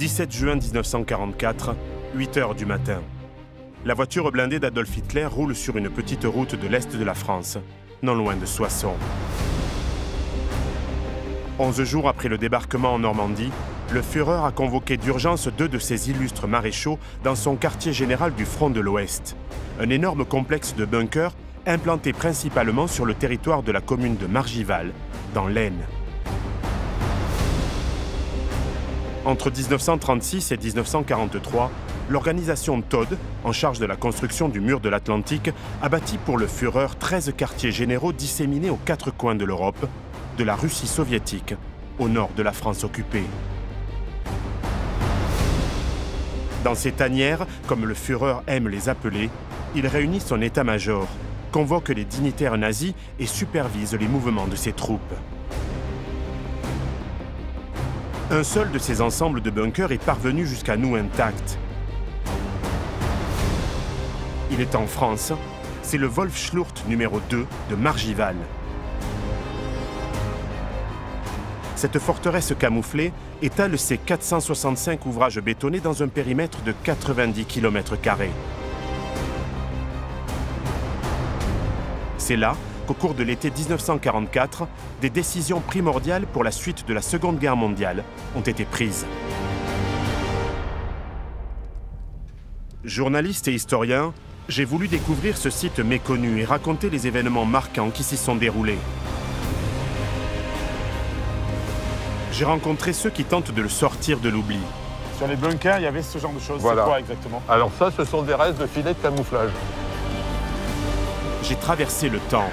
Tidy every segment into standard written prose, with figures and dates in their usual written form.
17 juin 1944, 8 h du matin. La voiture blindée d'Adolf Hitler roule sur une petite route de l'Est de la France, non loin de Soissons. 11 jours après le débarquement en Normandie, le Führer a convoqué d'urgence 2 de ses illustres maréchaux dans son quartier général du front de l'Ouest, un énorme complexe de bunkers implanté principalement sur le territoire de la commune de Margival, dans l'Aisne. Entre 1936 et 1943, l'organisation Todt, en charge de la construction du mur de l'Atlantique, a bâti pour le Führer 13 quartiers généraux disséminés aux 4 coins de l'Europe, de la Russie soviétique au nord de la France occupée. Dans ces tanières, comme le Führer aime les appeler, il réunit son état-major, convoque les dignitaires nazis et supervise les mouvements de ses troupes. Un seul de ces ensembles de bunkers est parvenu jusqu'à nous intact. Il est en France, c'est le Wolfschlucht numéro 2 de Margival. Cette forteresse camouflée étale ses 465 ouvrages bétonnés dans un périmètre de 90 km². C'est là qu'au cours de l'été 1944, des décisions primordiales pour la suite de la Seconde Guerre mondiale ont été prises. Journaliste et historien, j'ai voulu découvrir ce site méconnu et raconter les événements marquants qui s'y sont déroulés. J'ai rencontré ceux qui tentent de le sortir de l'oubli. Sur les bunkers, il y avait ce genre de choses. Voilà. C'est quoi exactement? Alors ça, ce sont des restes de filets de camouflage. J'ai traversé le temps.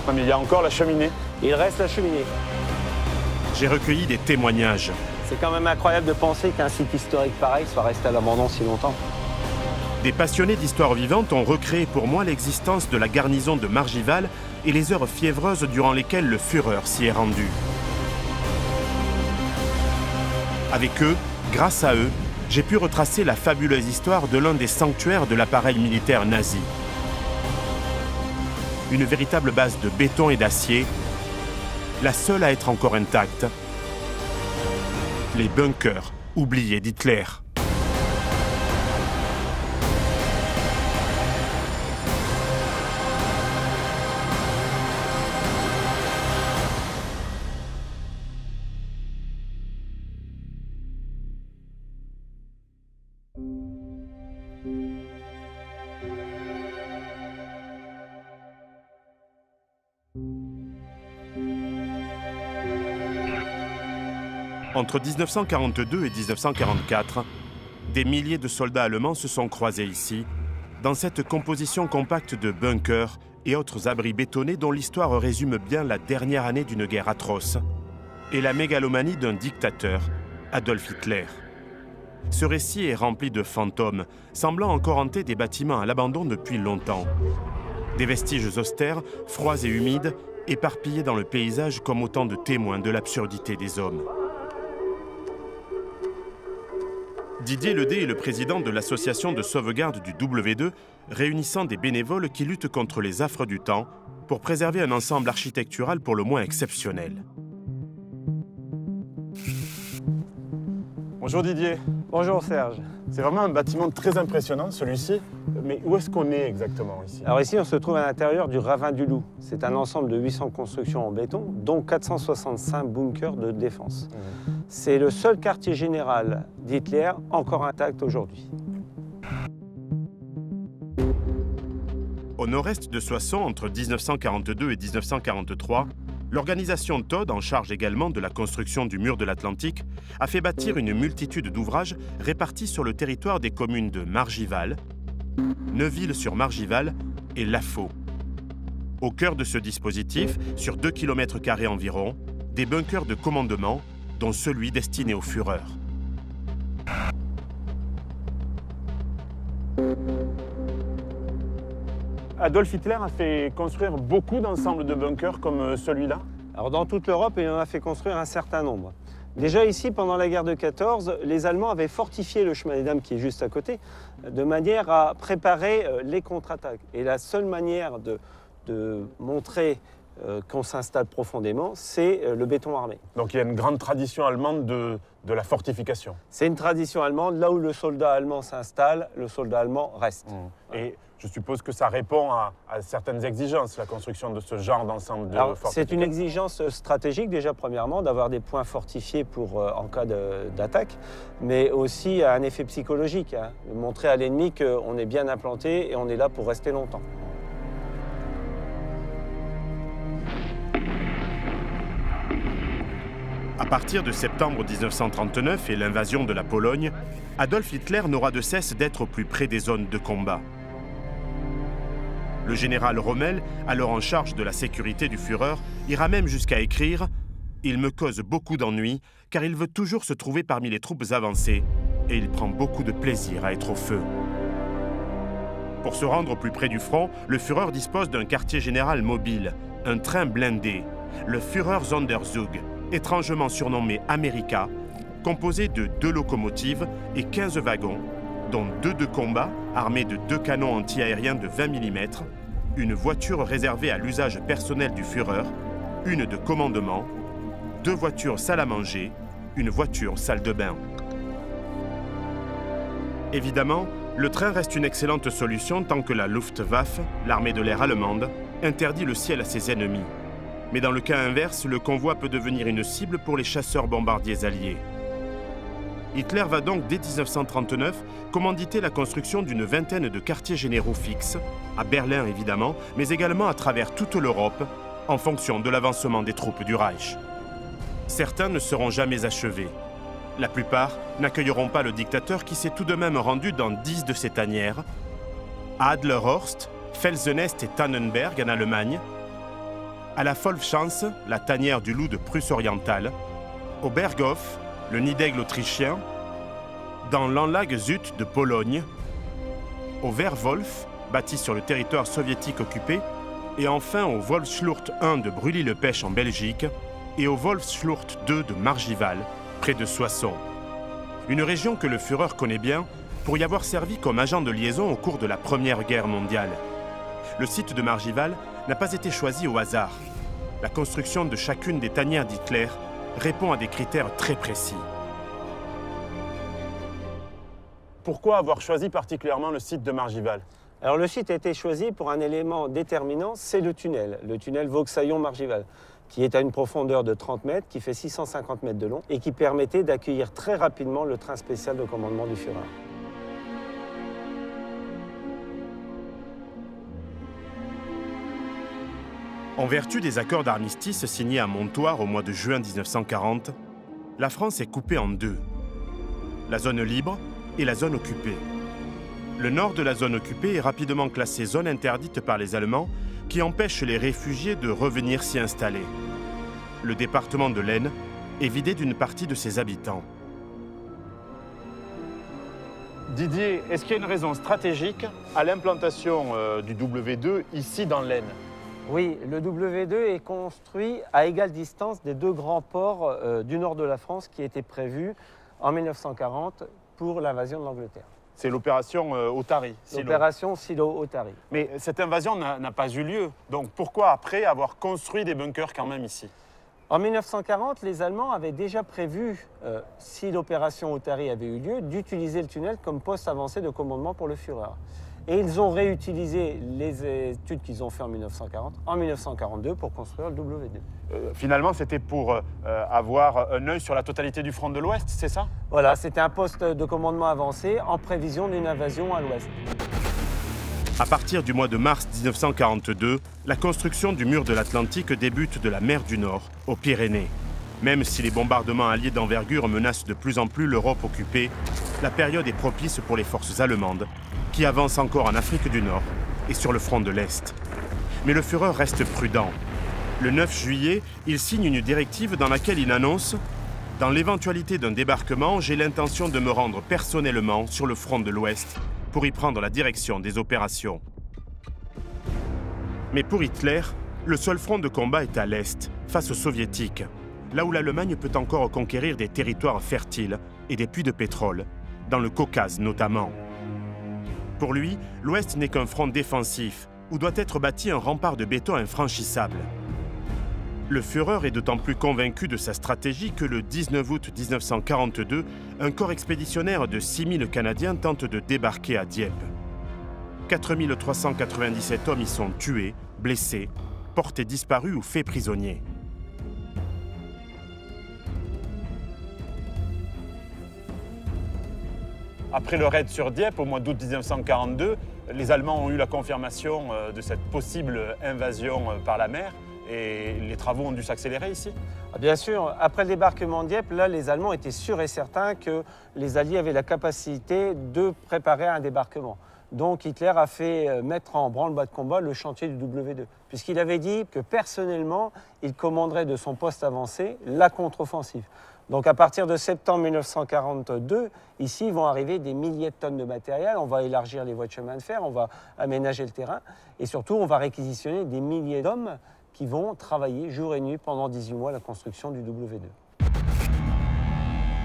Ouais, mais il y a encore la cheminée. Il reste la cheminée. J'ai recueilli des témoignages. C'est quand même incroyable de penser qu'un site historique pareil soit resté à l'abandon si longtemps. Des passionnés d'histoire vivante ont recréé pour moi l'existence de la garnison de Margival et les heures fiévreuses durant lesquelles le Führer s'y est rendu. Avec eux, grâce à eux, j'ai pu retracer la fabuleuse histoire de l'un des sanctuaires de l'appareil militaire nazi. Une véritable base de béton et d'acier, la seule à être encore intacte. Les bunkers oubliés d'Hitler. Entre 1942 et 1944, des milliers de soldats allemands se sont croisés ici, dans cette composition compacte de bunkers et autres abris bétonnés dont l'histoire résume bien la dernière année d'une guerre atroce et la mégalomanie d'un dictateur, Adolf Hitler. Ce récit est rempli de fantômes, semblant encore hanter des bâtiments à l'abandon depuis longtemps. Des vestiges austères, froids et humides, éparpillés dans le paysage comme autant de témoins de l'absurdité des hommes. Didier Ledé est le président de l'association de sauvegarde du W2, réunissant des bénévoles qui luttent contre les affres du temps pour préserver un ensemble architectural pour le moins exceptionnel. Bonjour Didier. Bonjour Serge. C'est vraiment un bâtiment très impressionnant celui-ci. Mais où est-ce qu'on est exactement ici? Alors ici, on se trouve à l'intérieur du Ravin du Loup. C'est un ensemble de 800 constructions en béton, dont 465 bunkers de défense. C'est le seul quartier général d'Hitler encore intact aujourd'hui. Au nord-est de Soissons, entre 1942 et 1943, l'organisation Todt, en charge également de la construction du mur de l'Atlantique, a fait bâtir une multitude d'ouvrages répartis sur le territoire des communes de Margival, Neuville-sur-Margival et Lafaux. Au cœur de ce dispositif, sur 2 km² environ, des bunkers de commandement, dont celui destiné au Führer. Adolf Hitler a fait construire beaucoup d'ensembles de bunkers comme celui-là? Alors dans toute l'Europe, il en a fait construire un certain nombre. Déjà ici, pendant la guerre de 14, les Allemands avaient fortifié le chemin des Dames qui est juste à côté, de manière à préparer les contre-attaques. Et la seule manière de montrer qu'on s'installe profondément, c'est le béton armé. Donc il y a une grande tradition allemande de la fortification. C'est une tradition allemande. Là où le soldat allemand s'installe, le soldat allemand reste. Et je suppose que ça répond à certaines exigences, la construction de ce genre d'ensemble de fortifications. C'est une exigence stratégique déjà, premièrement, d'avoir des points fortifiés en cas d'attaque, mais aussi un effet psychologique, hein, de montrer à l'ennemi qu'on est bien implanté et on est là pour rester longtemps. À partir de septembre 1939 et l'invasion de la Pologne, Adolf Hitler n'aura de cesse d'être au plus près des zones de combat. Le général Rommel, alors en charge de la sécurité du Führer, ira même jusqu'à écrire « Il me cause beaucoup d'ennuis car il veut toujours se trouver parmi les troupes avancées et il prend beaucoup de plaisir à être au feu ». Pour se rendre au plus près du front, le Führer dispose d'un quartier général mobile, un train blindé, le Führer Sonderzug, étrangement surnommé America, composé de 2 locomotives et 15 wagons, dont 2 de combat armés de 2 canons anti-aériens de 20 mm, une voiture réservée à l'usage personnel du Führer, une de commandement, 2 voitures salle à manger, une voiture salle de bain. Évidemment, le train reste une excellente solution tant que la Luftwaffe, l'armée de l'air allemande, interdit le ciel à ses ennemis. Mais dans le cas inverse, le convoi peut devenir une cible pour les chasseurs bombardiers alliés. Hitler va donc dès 1939 commanditer la construction d'une vingtaine de quartiers généraux fixes, à Berlin évidemment, mais également à travers toute l'Europe, en fonction de l'avancement des troupes du Reich. Certains ne seront jamais achevés. La plupart n'accueilleront pas le dictateur qui s'est tout de même rendu dans 10 de ses tanières, à Adlerhorst, Felsenest et Tannenberg en Allemagne, à la Wolfschanze, la tanière du loup de Prusse orientale, au Berghof, le nid d'aigle autrichien, dans l'Anlag-Süd de Pologne, au Werwolf, bâti sur le territoire soviétique occupé, et enfin au Wolfsschlucht 1 de Brully-le-Pêche en Belgique et au Wolfsschlucht 2 de Margival, près de Soissons. Une région que le Führer connaît bien pour y avoir servi comme agent de liaison au cours de la Première Guerre mondiale. Le site de Margival n'a pas été choisi au hasard. La construction de chacune des tanières d'Hitler répond à des critères très précis. Pourquoi avoir choisi particulièrement le site de Margival? Alors le site a été choisi pour un élément déterminant, c'est le tunnel Vauxaillon-Margival, qui est à une profondeur de 30 mètres, qui fait 650 mètres de long et qui permettait d'accueillir très rapidement le train spécial de commandement du Führer. En vertu des accords d'armistice signés à Montoire au mois de juin 1940, la France est coupée en 2, la zone libre et la zone occupée. Le nord de la zone occupée est rapidement classé zone interdite par les Allemands qui empêchent les réfugiés de revenir s'y installer. Le département de l'Aisne est vidé d'une partie de ses habitants. Didier, est-ce qu'il y a une raison stratégique à l'implantation du W2 ici dans l'Aisne? Oui, le W2 est construit à égale distance des 2 grands ports du nord de la France qui étaient prévus en 1940 pour l'invasion de l'Angleterre. C'est l'opération Otari. L'opération Silo-Otari. Mais cette invasion n'a pas eu lieu. Donc pourquoi après avoir construit des bunkers quand même ici? En 1940, les Allemands avaient déjà prévu, si l'opération Otari avait eu lieu, d'utiliser le tunnel comme poste avancé de commandement pour le Führer. Et ils ont réutilisé les études qu'ils ont fait en 1940, en 1942 pour construire le W2. Finalement, c'était pour avoir un œil sur la totalité du front de l'Ouest, c'est ça? Voilà, c'était un poste de commandement avancé en prévision d'une invasion à l'Ouest. À partir du mois de mars 1942, la construction du mur de l'Atlantique débute de la mer du Nord, aux Pyrénées. Même si les bombardements alliés d'envergure menacent de plus en plus l'Europe occupée, la période est propice pour les forces allemandes, qui avancent encore en Afrique du Nord et sur le front de l'Est. Mais le Führer reste prudent. Le 9 juillet, il signe une directive dans laquelle il annonce « Dans l'éventualité d'un débarquement, j'ai l'intention de me rendre personnellement sur le front de l'Ouest pour y prendre la direction des opérations. » Mais pour Hitler, le seul front de combat est à l'Est, face aux Soviétiques, là où l'Allemagne peut encore conquérir des territoires fertiles et des puits de pétrole, dans le Caucase notamment. Pour lui, l'Ouest n'est qu'un front défensif, où doit être bâti un rempart de béton infranchissable. Le Führer est d'autant plus convaincu de sa stratégie que le 19 août 1942, un corps expéditionnaire de 6000 Canadiens tente de débarquer à Dieppe. 4397 hommes y sont tués, blessés, portés disparus ou faits prisonniers. Après le raid sur Dieppe, au mois d'août 1942, les Allemands ont eu la confirmation de cette possible invasion par la mer et les travaux ont dû s'accélérer ici. Bien sûr, après le débarquement de Dieppe, là, les Allemands étaient sûrs et certains que les Alliés avaient la capacité de préparer un débarquement. Donc Hitler a fait mettre en branle-bas de combat le chantier du W2, puisqu'il avait dit que personnellement, il commanderait de son poste avancé la contre-offensive. Donc à partir de septembre 1942, ici vont arriver des milliers de tonnes de matériel, on va élargir les voies de chemin de fer, on va aménager le terrain et surtout on va réquisitionner des milliers d'hommes qui vont travailler jour et nuit pendant 18 mois la construction du W2.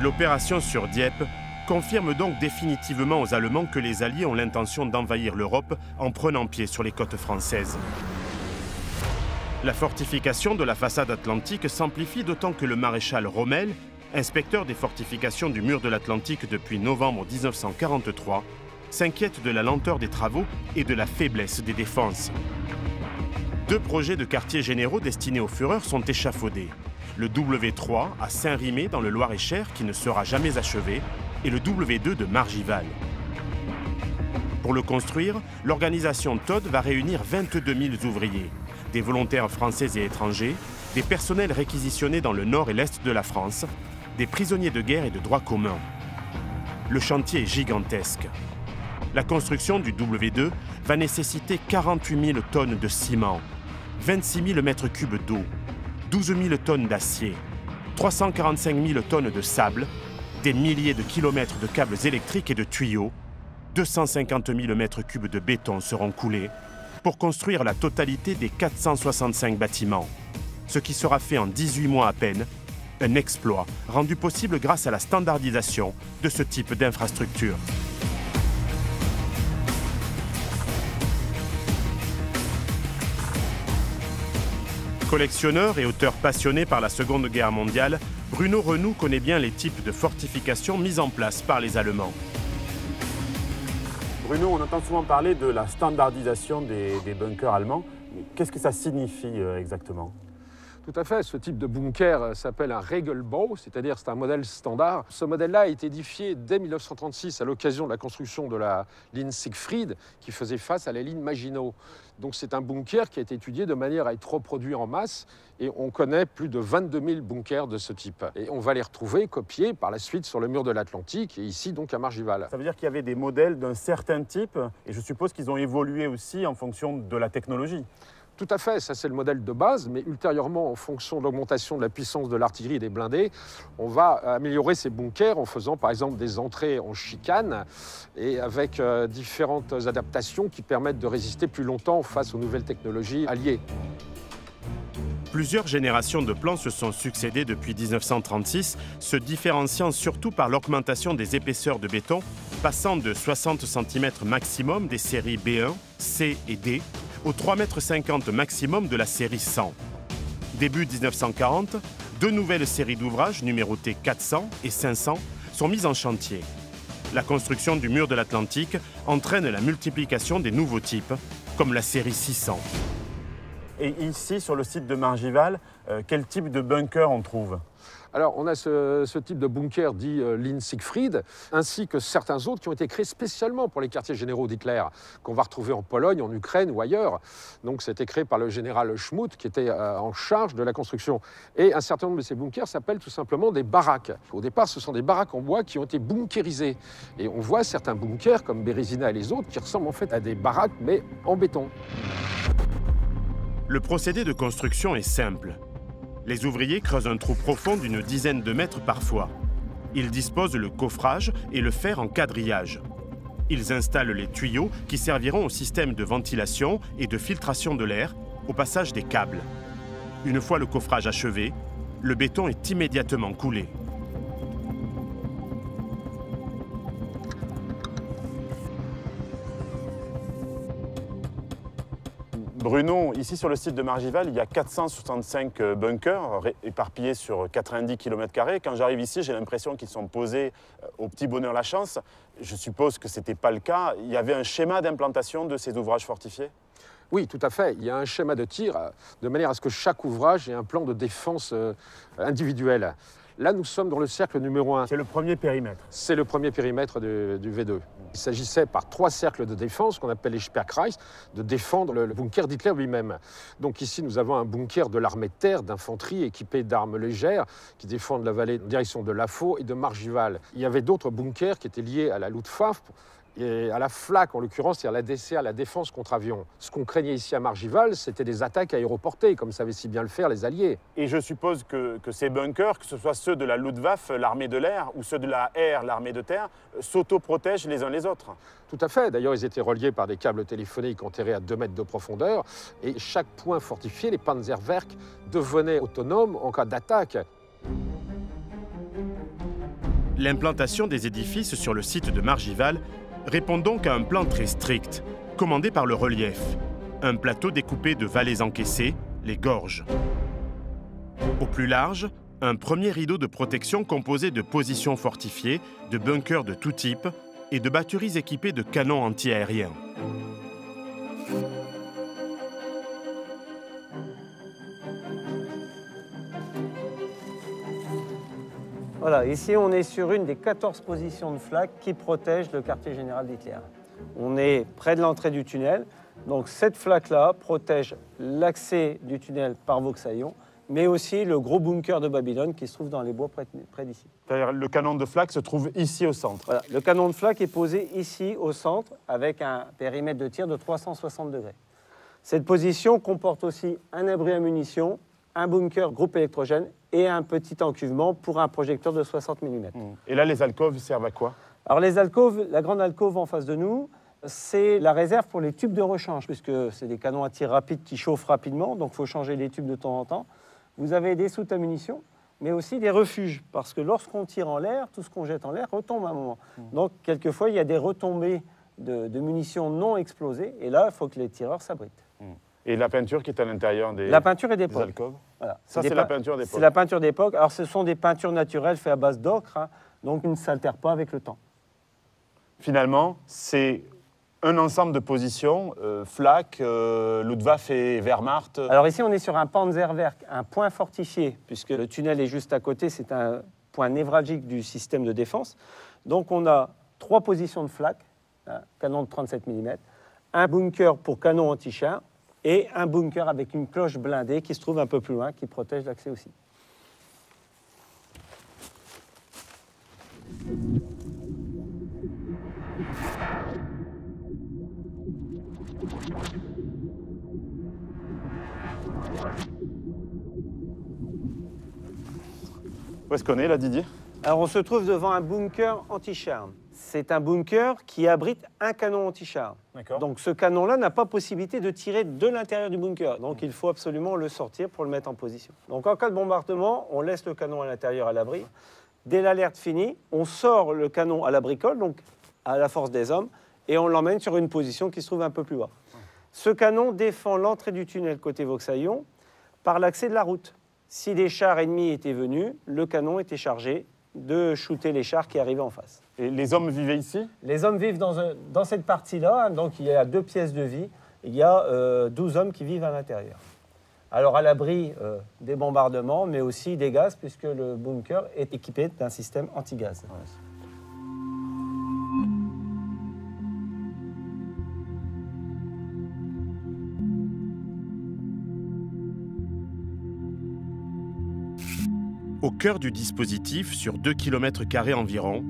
L'opération sur Dieppe confirme donc définitivement aux Allemands que les Alliés ont l'intention d'envahir l'Europe en prenant pied sur les côtes françaises. La fortification de la façade atlantique s'amplifie d'autant que le maréchal Rommel, inspecteur des fortifications du mur de l'Atlantique depuis novembre 1943, s'inquiète de la lenteur des travaux et de la faiblesse des défenses. 2 projets de quartiers généraux destinés au Führer sont échafaudés. Le W3 à Saint-Rimet dans le Loir-et-Cher qui ne sera jamais achevé et le W2 de Margival. Pour le construire, l'organisation Todt va réunir 22 000 ouvriers, des volontaires français et étrangers, des personnels réquisitionnés dans le nord et l'est de la France, des prisonniers de guerre et de droit commun. Le chantier est gigantesque. La construction du W2 va nécessiter 48 000 tonnes de ciment, 26 000 mètres cubes d'eau, 12 000 tonnes d'acier, 345 000 tonnes de sable, des milliers de kilomètres de câbles électriques et de tuyaux, 250 000 mètres cubes de béton seront coulés pour construire la totalité des 465 bâtiments. Ce qui sera fait en 18 mois à peine, un exploit rendu possible grâce à la standardisation de ce type d'infrastructure. Collectionneur et auteur passionné par la Seconde Guerre mondiale, Bruno Renoux connaît bien les types de fortifications mises en place par les Allemands. Bruno, on entend souvent parler de la standardisation des bunkers allemands. Qu'est-ce que ça signifie exactement ? Tout à fait, ce type de bunker s'appelle un Regelbau, c'est-à-dire c'est un modèle standard. Ce modèle-là a été édifié dès 1936 à l'occasion de la construction de la ligne Siegfried qui faisait face à la ligne Maginot. Donc c'est un bunker qui a été étudié de manière à être reproduit en masse et on connaît plus de 22 000 bunkers de ce type. Et on va les retrouver copiés par la suite sur le mur de l'Atlantique et ici donc à Margival. Ça veut dire qu'il y avait des modèles d'un certain type et je suppose qu'ils ont évolué aussi en fonction de la technologie. Tout à fait, ça c'est le modèle de base, mais ultérieurement, en fonction de l'augmentation de la puissance de l'artillerie et des blindés, on va améliorer ces bunkers en faisant par exemple des entrées en chicane et avec différentes adaptations qui permettent de résister plus longtemps face aux nouvelles technologies alliées. Plusieurs générations de plans se sont succédées depuis 1936, se différenciant surtout par l'augmentation des épaisseurs de béton, passant de 60 cm maximum des séries B1, C et D, aux 3,50 m maximum de la série 100. Début 1940, 2 nouvelles séries d'ouvrages numérotées 400 et 500 sont mises en chantier. La construction du mur de l'Atlantique entraîne la multiplication des nouveaux types, comme la série 600. Et ici, sur le site de Margival, quel type de bunker on trouve ? Alors, on a ce type de bunker dit ligne Siegfried, ainsi que certains autres qui ont été créés spécialement pour les quartiers généraux d'Hitler, qu'on va retrouver en Pologne, en Ukraine ou ailleurs. Donc, c'était créé par le général Schmutt, qui était en charge de la construction. Et un certain nombre de ces bunkers s'appellent tout simplement des baraques. Au départ, ce sont des baraques en bois qui ont été bunkérisées. Et on voit certains bunkers, comme Bérésina et les autres, qui ressemblent en fait à des baraques, mais en béton. Le procédé de construction est simple. Les ouvriers creusent un trou profond d'une dizaine de mètres parfois. Ils disposent le coffrage et le fer en quadrillage. Ils installent les tuyaux qui serviront au système de ventilation et de filtration de l'air au passage des câbles. Une fois le coffrage achevé, le béton est immédiatement coulé. Bruno, ici sur le site de Margival, il y a 465 bunkers éparpillés sur 90 km². Quand j'arrive ici, j'ai l'impression qu'ils sont posés au petit bonheur la chance. Je suppose que ce n'était pas le cas. Il y avait un schéma d'implantation de ces ouvrages fortifiés? Oui, tout à fait. Il y a un schéma de tir de manière à ce que chaque ouvrage ait un plan de défense individuel. Là, nous sommes dans le cercle numéro 1. C'est le premier périmètre. C'est le premier périmètre du V2. Il s'agissait par 3 cercles de défense, qu'on appelle les Sperrkreis, de défendre le bunker d'Hitler lui-même. Donc ici, nous avons un bunker de l'armée de terre, d'infanterie équipé d'armes légères, qui défendent la vallée en direction de Lafau et de Margival. Il y avait d'autres bunkers qui étaient liés à la Luftwaffe, et à la FLAC, en l'occurrence, c'est-à-dire la DCA, la défense contre avion. Ce qu'on craignait ici à Margival, c'était des attaques aéroportées, comme savaient si bien le faire les Alliés. Et je suppose que ces bunkers, que ce soit ceux de la Luftwaffe, l'armée de l'air, ou ceux de la Air, l'armée de terre, s'auto-protègent les uns les autres. Tout à fait. D'ailleurs, ils étaient reliés par des câbles téléphoniques enterrés à 2 mètres de profondeur. Et chaque point fortifié, les Panzerwerk, devenaient autonomes en cas d'attaque. L'implantation des édifices sur le site de Margival répond donc à un plan très strict, commandé par le relief. Un plateau découpé de vallées encaissées, les gorges. Au plus large, un premier rideau de protection composé de positions fortifiées, de bunkers de tout type et de batteries équipées de canons antiaériens. Voilà, ici on est sur une des 14 positions de FLAC qui protègent le quartier général d'Hitler. On est près de l'entrée du tunnel, donc cette FLAC-là protège l'accès du tunnel par Vauxhallon, mais aussi le gros bunker de Babylone qui se trouve dans les bois près d'ici. C'est-à-dire le canon de FLAC se trouve ici au centre. Voilà, le canon de FLAC est posé ici au centre avec un périmètre de tir de 360 degrés. Cette position comporte aussi un abri à munitions, un bunker groupe électrogène et un petit encuvement pour un projecteur de 60 mm. Et là, les alcôves servent à quoi? Alors les alcôves, la grande alcôve en face de nous, c'est la réserve pour les tubes de rechange, puisque c'est des canons à tir rapide qui chauffent rapidement, donc il faut changer les tubes de temps en temps. Vous avez des soutes à munitions, mais aussi des refuges, parce que lorsqu'on tire en l'air, tout ce qu'on jette en l'air retombe à un moment. Donc quelquefois, il y a des retombées de munitions non explosées, et là, il faut que les tireurs s'abritent. Et la peinture qui est à l'intérieur des La peinture est d'époque. alcôves? Voilà. Ça, c'est la peinture d'époque. C'est la peinture d'époque. Alors, ce sont des peintures naturelles faites à base d'ocre, hein, donc ils ne s'altèrent pas avec le temps. Finalement, c'est un ensemble de positions, FLAC, Luftwaffe et Wehrmacht. Alors ici, on est sur un Panzerwerk, un point fortifié, puisque le tunnel est juste à côté, c'est un point névralgique du système de défense. Donc on a 3 positions de FLAC, un canon de 37 mm, un bunker pour canon anti-char, et un bunker avec une cloche blindée qui se trouve un peu plus loin, qui protège l'accès aussi. Où est-ce qu'on est là, Didier? Alors on se trouve devant un bunker anti-char. C'est un bunker qui abrite un canon anti-char. Donc ce canon-là n'a pas possibilité de tirer de l'intérieur du bunker. Donc il faut absolument le sortir pour le mettre en position. Donc en cas de bombardement, on laisse le canon à l'intérieur à l'abri. Dès l'alerte finie, on sort le canon à la bricole, donc à la force des hommes, et on l'emmène sur une position qui se trouve un peu plus bas. Ce canon défend l'entrée du tunnel côté Vauxhallon par l'accès de la route. Si des chars ennemis étaient venus, le canon était chargé de shooter les chars qui arrivaient en face. Et les hommes vivaient ici? Les hommes vivent dans cette partie-là, hein, donc il y a 2 pièces de vie, il y a 12 hommes qui vivent à l'intérieur. Alors à l'abri des bombardements, mais aussi des gaz, puisque le bunker est équipé d'un système anti-gaz. Ouais. Au cœur du dispositif, sur 2 km² environ,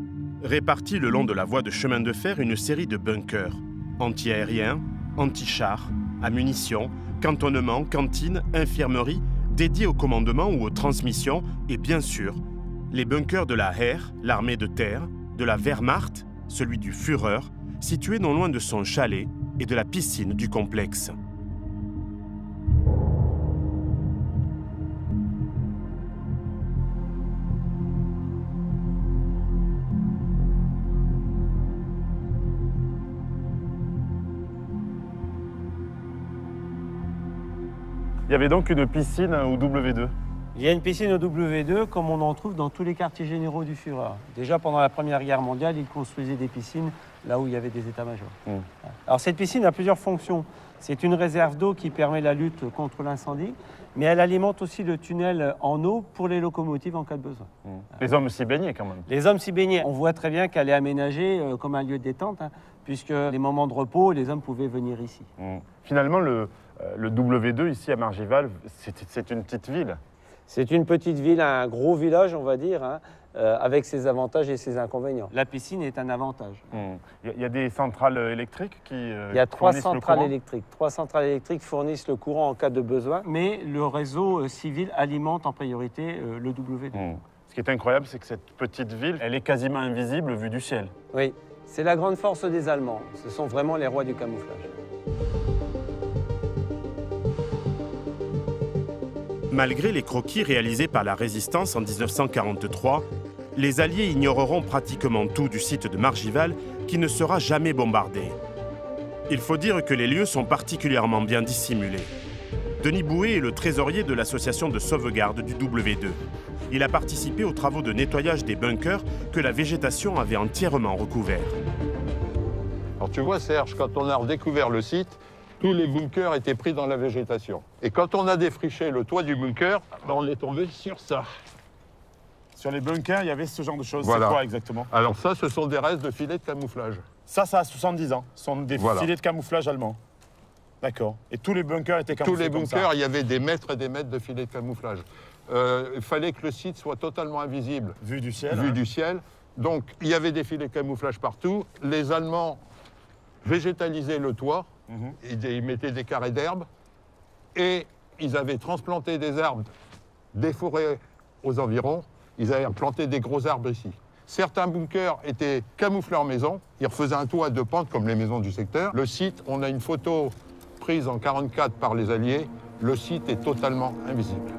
répartis le long de la voie de chemin de fer une série de bunkers, anti-aériens, anti-chars, à munitions, cantonnements, cantines, infirmeries, dédiés au commandement ou aux transmissions, et bien sûr, les bunkers de la Heer, l'armée de terre, de la Wehrmacht, celui du Führer, situé non loin de son chalet et de la piscine du complexe. Il y avait donc une piscine au W2. Il y a une piscine au W2 comme on en trouve dans tous les quartiers généraux du Führer. Déjà pendant la Première Guerre mondiale, ils construisaient des piscines là où il y avait des états-majors. Alors cette piscine a plusieurs fonctions. C'est une réserve d'eau qui permet la lutte contre l'incendie, mais elle alimente aussi le tunnel en eau pour les locomotives en cas de besoin. Les hommes s'y baignaient quand même. Les hommes s'y baignaient. On voit très bien qu'elle est aménagée comme un lieu de détente, puisque les moments de repos, les hommes pouvaient venir ici. Finalement, le W2 ici à Margival, c'est une petite ville. C'est une petite ville, un gros village, on va dire, avec ses avantages et ses inconvénients. La piscine est un avantage. Il y a des centrales électriques qui Il y a 3 centrales électriques. 3 centrales électriques fournissent le courant en cas de besoin, mais le réseau civil alimente en priorité le W2. Ce qui est incroyable, c'est que cette petite ville, elle est quasiment invisible vue du ciel. Oui, c'est la grande force des Allemands. Ce sont vraiment les rois du camouflage. Malgré les croquis réalisés par la Résistance en 1943, les Alliés ignoreront pratiquement tout du site de Margival qui ne sera jamais bombardé. Il faut dire que les lieux sont particulièrement bien dissimulés. Denis Bouet est le trésorier de l'association de sauvegarde du W2. Il a participé aux travaux de nettoyage des bunkers que la végétation avait entièrement recouverts. Alors tu vois Serge, quand on a redécouvert le site, tous les bunkers étaient pris dans la végétation. Et quand on a défriché le toit du bunker, on est tombé sur ça. Sur les bunkers, il y avait ce genre de choses. Voilà. C'est quoi exactement? Alors ça, ce sont des restes de filets de camouflage. Ça a 70 ans. Ce sont des filets de camouflage allemands. D'accord. Et tous les bunkers étaient camouflés Tous les comme bunkers, ça. il y avait des mètres et des mètres de filets de camouflage. Il fallait que le site soit totalement invisible. Vu du ciel. Vu du ciel. Donc, il y avait des filets de camouflage partout. Les Allemands végétalisaient le toit. Ils mettaient des carrés d'herbe. Et ils avaient transplanté des arbres, des forêts aux environs. Ils avaient planté des gros arbres ici. Certains bunkers étaient camouflés en maison. Ils refaisaient un toit à 2 pentes comme les maisons du secteur. Le site, on a une photo prise en 1944 par les Alliés. Le site est totalement invisible.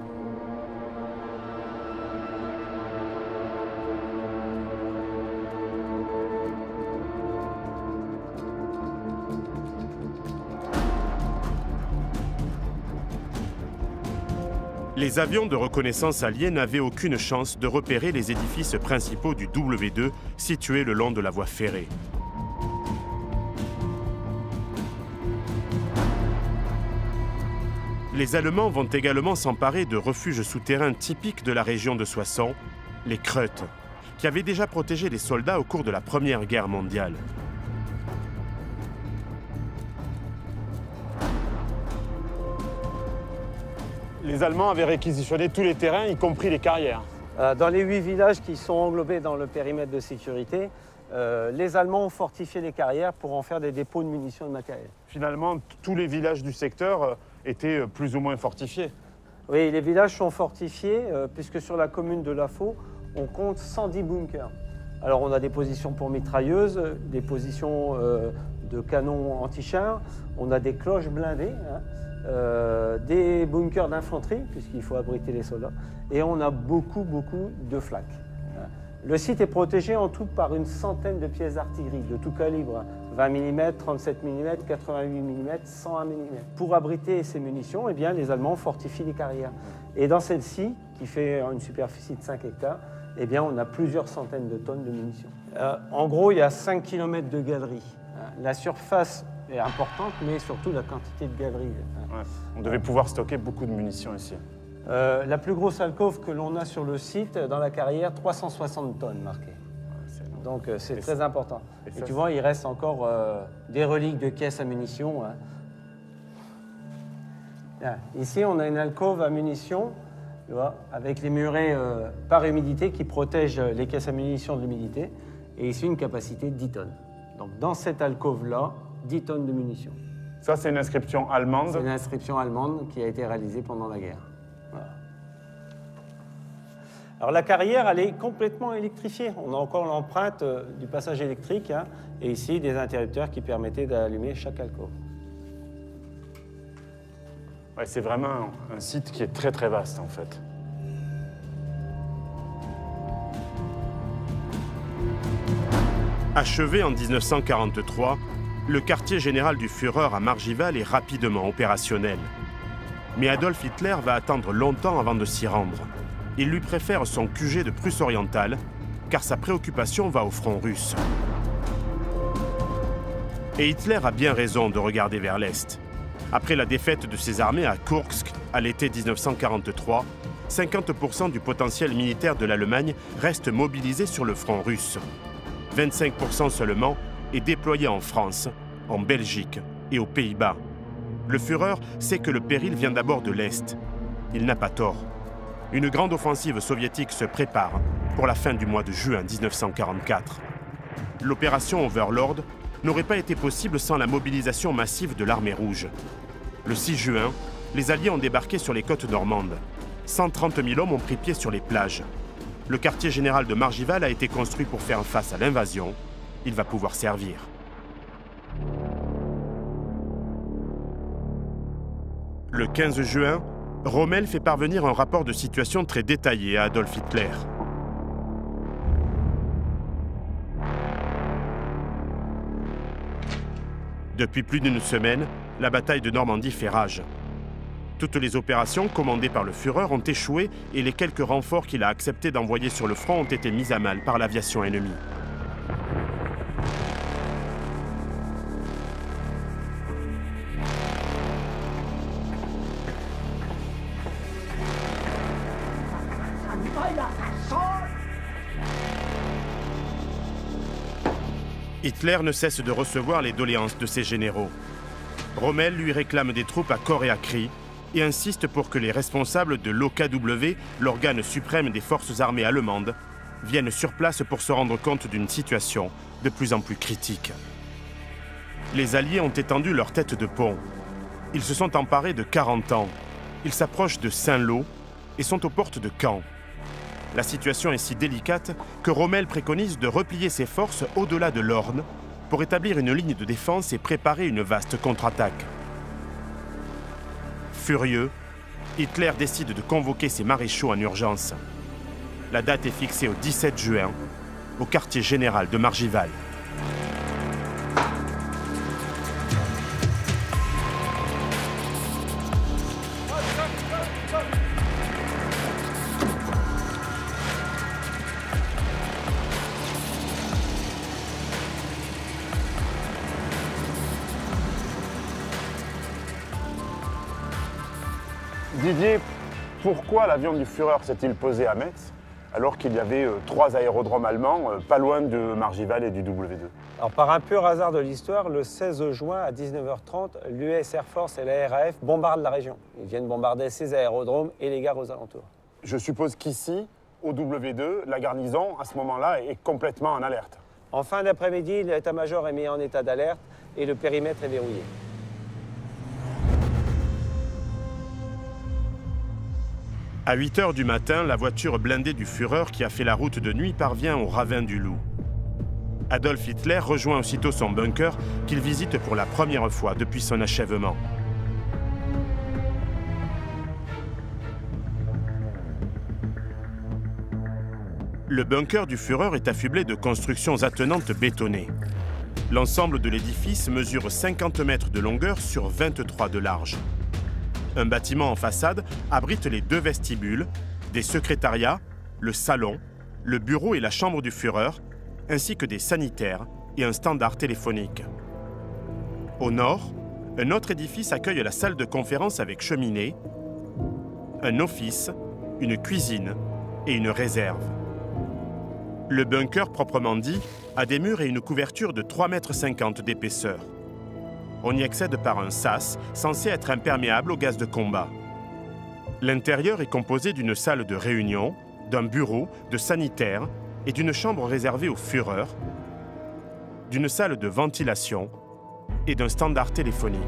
Les avions de reconnaissance alliés n'avaient aucune chance de repérer les édifices principaux du W2 situés le long de la voie ferrée. Les Allemands vont également s'emparer de refuges souterrains typiques de la région de Soissons, les Kreutes, qui avaient déjà protégé les soldats au cours de la Première Guerre mondiale. Les Allemands avaient réquisitionné tous les terrains, y compris les carrières. Dans les 8 villages qui sont englobés dans le périmètre de sécurité, les Allemands ont fortifié les carrières pour en faire des dépôts de munitions et de matériel. Finalement, tous les villages du secteur étaient plus ou moins fortifiés. Oui, les villages sont fortifiés, puisque sur la commune de Lafaux, on compte 110 bunkers. Alors on a des positions pour mitrailleuses, des positions de canons anti-chars, on a des cloches blindées, des bunkers d'infanterie, puisqu'il faut abriter les soldats, et on a beaucoup de flaques. Le site est protégé en tout par une centaine de pièces d'artillerie de tout calibre, 20 mm, 37 mm, 88 mm, 101 mm. Pour abriter ces munitions, eh bien, les Allemands fortifient les carrières. Et dans celle-ci, qui fait une superficie de 5 hectares, eh bien, on a plusieurs centaines de tonnes de munitions. En gros, il y a 5 km de galeries. La surface est importante, mais surtout la quantité de galeries. Ouais. On devait pouvoir stocker beaucoup de munitions ici. La plus grosse alcôve que l'on a sur le site, dans la carrière, 360 tonnes marquées. Donc c'est très important. Et tu vois, il reste encore des reliques de caisses à munitions. Ici, on a une alcôve à munitions, tu vois, avec les murets par humidité qui protègent les caisses à munitions de l'humidité. Et ici, une capacité de 10 tonnes. Donc dans cette alcôve-là, 10 tonnes de munitions. Ça, c'est une inscription allemande. C'est une inscription allemande qui a été réalisée pendant la guerre. Voilà. Alors la carrière, elle est complètement électrifiée. On a encore l'empreinte du passage électrique, et ici des interrupteurs qui permettaient d'allumer chaque alcôve. Ouais, c'est vraiment un site qui est très vaste en fait. Achevé en 1943, le quartier général du Führer à Margival est rapidement opérationnel. Mais Adolf Hitler va attendre longtemps avant de s'y rendre. Il lui préfère son QG de Prusse orientale, car sa préoccupation va au front russe. Et Hitler a bien raison de regarder vers l'Est. Après la défaite de ses armées à Kursk à l'été 1943, 50% du potentiel militaire de l'Allemagne reste mobilisé sur le front russe. 25% seulement est déployé en France, en Belgique et aux Pays-Bas. Le Führer sait que le péril vient d'abord de l'Est. Il n'a pas tort. Une grande offensive soviétique se prépare pour la fin du mois de juin 1944. L'opération Overlord n'aurait pas été possible sans la mobilisation massive de l'armée rouge. Le 6 juin, les Alliés ont débarqué sur les côtes normandes. 130 000 hommes ont pris pied sur les plages. Le quartier général de Margival a été construit pour faire face à l'invasion. Il va pouvoir servir. Le 15 juin, Rommel fait parvenir un rapport de situation très détaillé à Adolf Hitler. Depuis plus d'une semaine, la bataille de Normandie fait rage. Toutes les opérations commandées par le Führer ont échoué et les quelques renforts qu'il a accepté d'envoyer sur le front ont été mis à mal par l'aviation ennemie. Hitler ne cesse de recevoir les doléances de ses généraux. Rommel lui réclame des troupes à corps et à cri et insiste pour que les responsables de l'OKW, l'organe suprême des forces armées allemandes, viennent sur place pour se rendre compte d'une situation de plus en plus critique. Les Alliés ont étendu leur tête de pont. Ils se sont emparés de 40 ans. Ils s'approchent de Saint-Lô et sont aux portes de Caen. La situation est si délicate que Rommel préconise de replier ses forces au-delà de l'Orne pour établir une ligne de défense et préparer une vaste contre-attaque. Furieux, Hitler décide de convoquer ses maréchaux en urgence. La date est fixée au 17 juin, au quartier général de Margival. Didier, pourquoi l'avion du Führer s'est-il posé à Metz alors qu'il y avait 3 aérodromes allemands pas loin de Margival et du W2? Alors, par un pur hasard de l'histoire, le 16 juin à 19h30, l'US Air Force et la RAF bombardent la région. Ils viennent bombarder ces aérodromes et les gares aux alentours. Je suppose qu'ici, au W2, la garnison, à ce moment-là, est complètement en alerte. En fin d'après-midi, l'état-major est mis en état d'alerte et le périmètre est verrouillé. À 8 h du matin, la voiture blindée du Führer qui a fait la route de nuit parvient au ravin du Loup. Adolf Hitler rejoint aussitôt son bunker qu'il visite pour la première fois depuis son achèvement. Le bunker du Führer est affublé de constructions attenantes bétonnées. L'ensemble de l'édifice mesure 50 mètres de longueur sur 23 de large. Un bâtiment en façade abrite les 2 vestibules, des secrétariats, le salon, le bureau et la chambre du Führer, ainsi que des sanitaires et un standard téléphonique. Au nord, un autre édifice accueille la salle de conférence avec cheminée, un office, une cuisine et une réserve. Le bunker proprement dit a des murs et une couverture de 3,50 m d'épaisseur. On y accède par un sas censé être imperméable au gaz de combat. L'intérieur est composé d'une salle de réunion, d'un bureau, de sanitaires et d'une chambre réservée au Führer, d'une salle de ventilation et d'un standard téléphonique.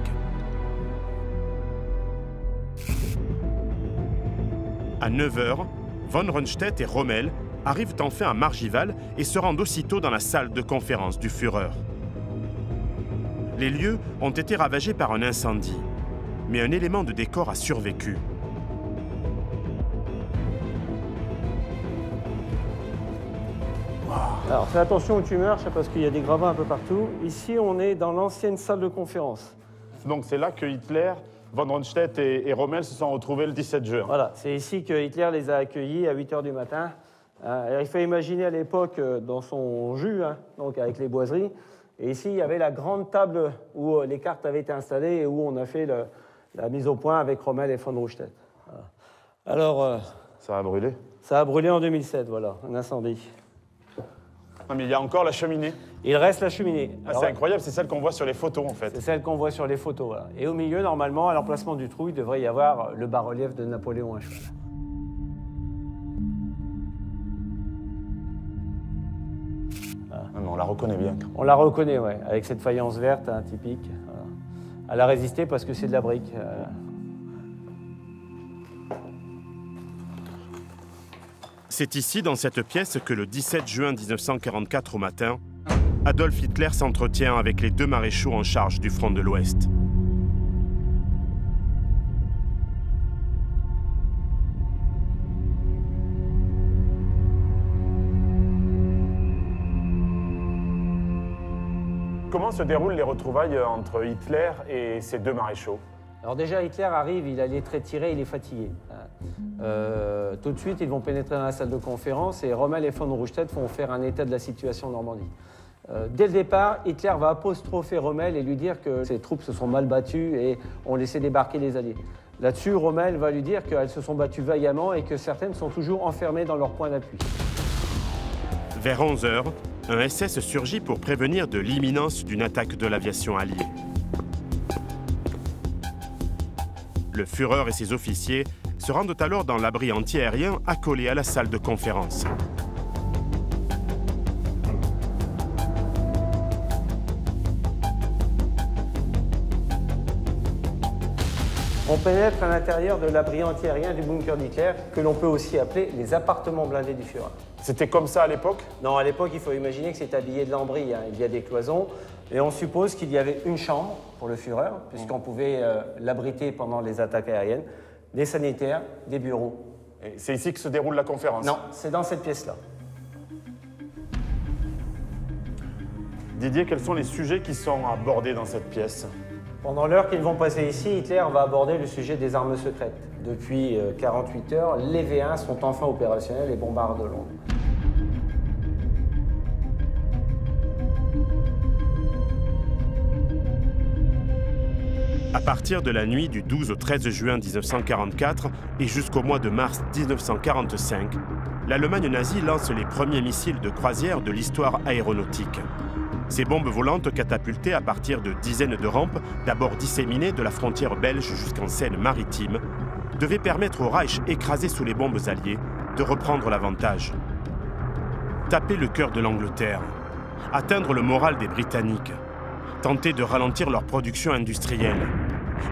À 9 h, von Rundstedt et Rommel arrivent enfin à Margival et se rendent aussitôt dans la salle de conférence du Führer. Les lieux ont été ravagés par un incendie, mais un élément de décor a survécu. Alors fais attention où tu marches parce qu'il y a des gravats un peu partout. Ici, on est dans l'ancienne salle de conférence. Donc c'est là que Hitler Von Rundstedt et Rommel se sont retrouvés le 17 juin. Voilà, c'est ici que Hitler les a accueillis à 8 h du matin. Alors, il faut imaginer à l'époque, dans son jus, hein, donc avec les boiseries, et ici, il y avait la grande table où les cartes avaient été installées et où on a fait la mise au point avec Rommel et von Rundstedt. Voilà. Alors... ça a brûlé? Ça a brûlé en 2007, voilà, un incendie. Non, mais il y a encore la cheminée. Il reste la cheminée. C'est incroyable, c'est celle qu'on voit sur les photos, en fait. C'est celle qu'on voit sur les photos, voilà. Et au milieu, normalement, à l'emplacement du trou, il devrait y avoir le bas-relief de Napoléon à cheval. Voilà. Ah, mais on la reconnaît bien. On la reconnaît, oui, avec cette faïence verte, hein, typique. Voilà. Elle a résisté parce que c'est de la brique. C'est ici, dans cette pièce, que le 17 juin 1944 au matin, Adolf Hitler s'entretient avec les 2 maréchaux en charge du front de l'Ouest. Comment se déroulent les retrouvailles entre Hitler et ces 2 maréchaux? Alors déjà, Hitler arrive, il a les traits tirés, il est fatigué. Tout de suite, ils vont pénétrer dans la salle de conférence et Rommel et von Rundstedt vont faire un état de la situation en Normandie. Dès le départ, Hitler va apostropher Rommel et lui dire que ses troupes se sont mal battues et ont laissé débarquer les Alliés. Là-dessus, Rommel va lui dire qu'elles se sont battues vaillamment et que certaines sont toujours enfermées dans leur point d'appui. Vers 11 h, un SS surgit pour prévenir de l'imminence d'une attaque de l'aviation alliée. Le Führer et ses officiers se rendent alors dans l'abri antiaérien accolé à la salle de conférence. On pénètre à l'intérieur de l'abri antiaérien du bunker d'Hitler, que l'on peut aussi appeler les appartements blindés du Führer. C'était comme ça à l'époque? Non, à l'époque, il faut imaginer que c'est habillé de lambris, hein. Il y a des cloisons, et on suppose qu'il y avait une chambre pour le Führer, puisqu'on pouvait l'abriter pendant les attaques aériennes, des sanitaires, des bureaux. C'est ici que se déroule la conférence? Non, c'est dans cette pièce-là. Didier, quels sont les sujets qui sont abordés dans cette pièce? Pendant l'heure qu'ils vont passer ici, Hitler va aborder le sujet des armes secrètes. Depuis 48 heures, les V1 sont enfin opérationnels et bombardent Londres. À partir de la nuit du 12 au 13 juin 1944 et jusqu'au mois de mars 1945, l'Allemagne nazie lance les premiers missiles de croisière de l'histoire aéronautique. Ces bombes volantes catapultées à partir de dizaines de rampes, d'abord disséminées de la frontière belge jusqu'en Seine-Maritime, devaient permettre au Reich, écrasé sous les bombes alliées, de reprendre l'avantage. Taper le cœur de l'Angleterre, atteindre le moral des Britanniques, tenter de ralentir leur production industrielle.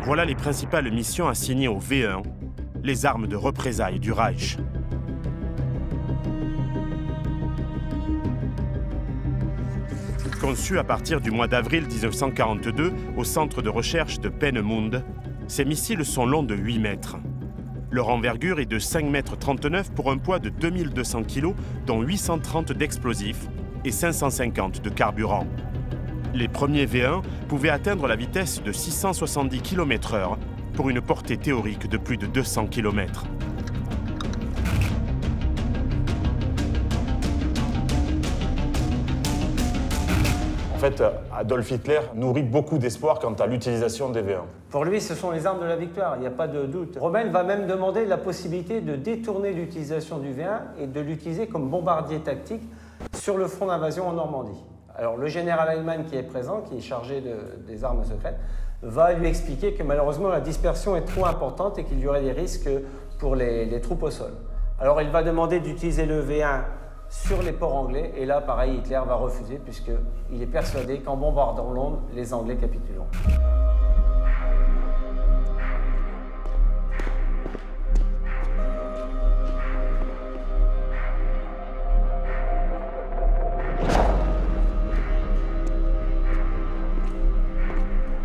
Voilà les principales missions assignées au V1, les armes de représailles du Reich. Conçues à partir du mois d'avril 1942 au centre de recherche de Peenemünde, ces missiles sont longs de 8 mètres. Leur envergure est de 5,39 m pour un poids de 2200 kg, dont 830 d'explosifs et 550 de carburant. Les premiers V1 pouvaient atteindre la vitesse de 670 km/h pour une portée théorique de plus de 200 km. En fait, Adolf Hitler nourrit beaucoup d'espoir quant à l'utilisation des V1. Pour lui, ce sont les armes de la victoire, il n'y a pas de doute. Rommel va même demander la possibilité de détourner l'utilisation du V1 et de l'utiliser comme bombardier tactique sur le front d'invasion en Normandie. Alors le général Heimann qui est présent, qui est chargé des armes secrètes, va lui expliquer que malheureusement la dispersion est trop importante et qu'il y aurait des risques pour les troupes au sol. Alors il va demander d'utiliser le V1 sur les ports anglais, et là, pareil, Hitler va refuser, puisqu'il est persuadé qu'en bombardant Londres, les Anglais capituleront.